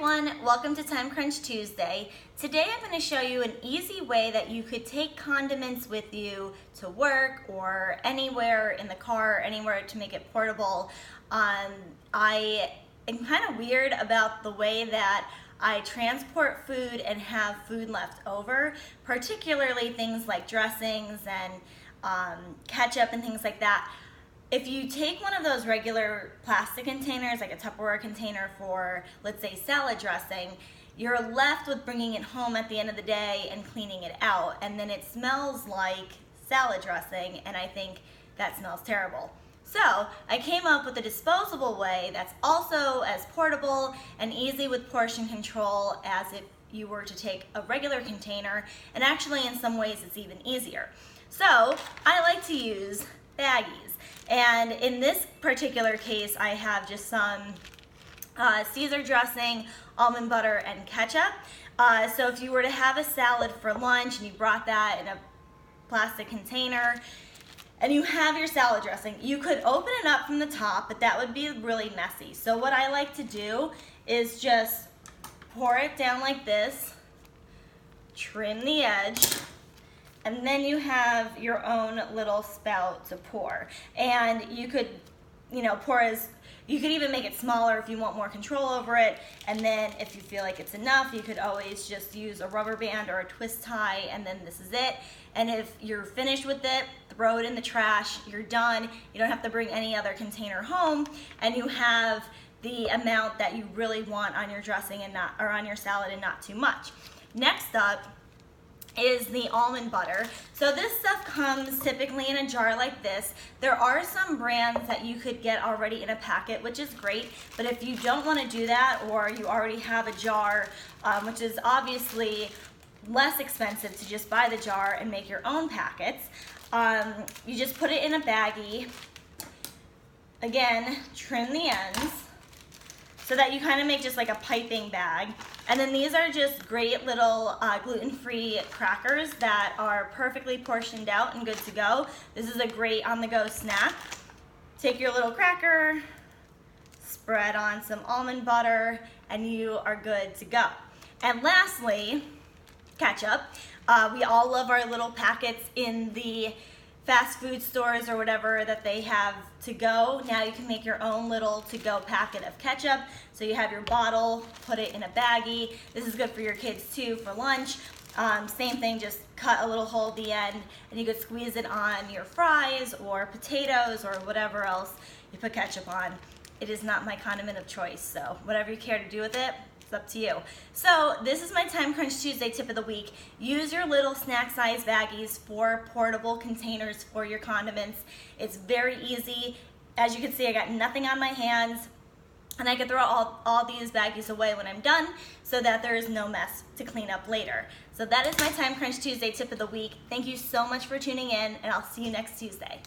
everyone, welcome to Time Crunch Tuesday. Today I'm going to show you an easy way that you could take condiments with you to work or anywhere in the car, anywhere to make it portable. I am kind of weird about the way that I transport food and have food left over, particularly things like dressings and ketchup and things like that. If you take one of those regular plastic containers, like a Tupperware container for, let's say, salad dressing, you're left with bringing it home at the end of the day and cleaning it out, and then it smells like salad dressing, and I think that smells terrible. So I came up with a disposable way that's also as portable and easy with portion control as if you were to take a regular container, and actually in some ways it's even easier. So I like to use baggies. And in this particular case, I have just some Caesar dressing, almond butter, and ketchup. So if you were to have a salad for lunch and you brought that in a plastic container and you have your salad dressing, you could open it up from the top, but that would be really messy. So what I like to do is just pour it down like this, trim the edge, and then you have your own little spout to pour. And you could, pour you could even make it smaller if you want more control over it. And then if you feel like it's enough, you could always just use a rubber band or a twist tie, and then this is it. And if you're finished with it, throw it in the trash, you're done. You don't have to bring any other container home, and you have the amount that you really want on your dressing and not, or on your salad, and not too much. Next up is the almond butter. So this stuff comes typically in a jar like this. There are some brands that you could get already in a packet, which is great, but if you don't want to do that, or you already have a jar, which is obviously less expensive to just buy the jar and make your own packets, you just put it in a baggie. Again, trim the ends so that you kind of make just like a piping bag. And then these are just great little gluten-free crackers that are perfectly portioned out and good to go. This is a great on-the-go snack. Take your little cracker, spread on some almond butter, and you are good to go. And lastly, ketchup. We all love our little packets in the fast food stores or whatever that they have to go. Now you can make your own little to-go packet of ketchup. So you have your bottle, put it in a baggie. This is good for your kids too for lunch. Same thing, just cut a little hole at the end, and you could squeeze it on your fries or potatoes or whatever else you put ketchup on. It is not my condiment of choice, so whatever you care to do with it, it's up to you. So this is my Time Crunch Tuesday tip of the week. Use your little snack size baggies for portable containers for your condiments. It's very easy. As you can see, I got nothing on my hands, and I can throw all these baggies away when I'm done so that there is no mess to clean up later. So that is my Time Crunch Tuesday tip of the week. Thank you so much for tuning in, and I'll see you next Tuesday.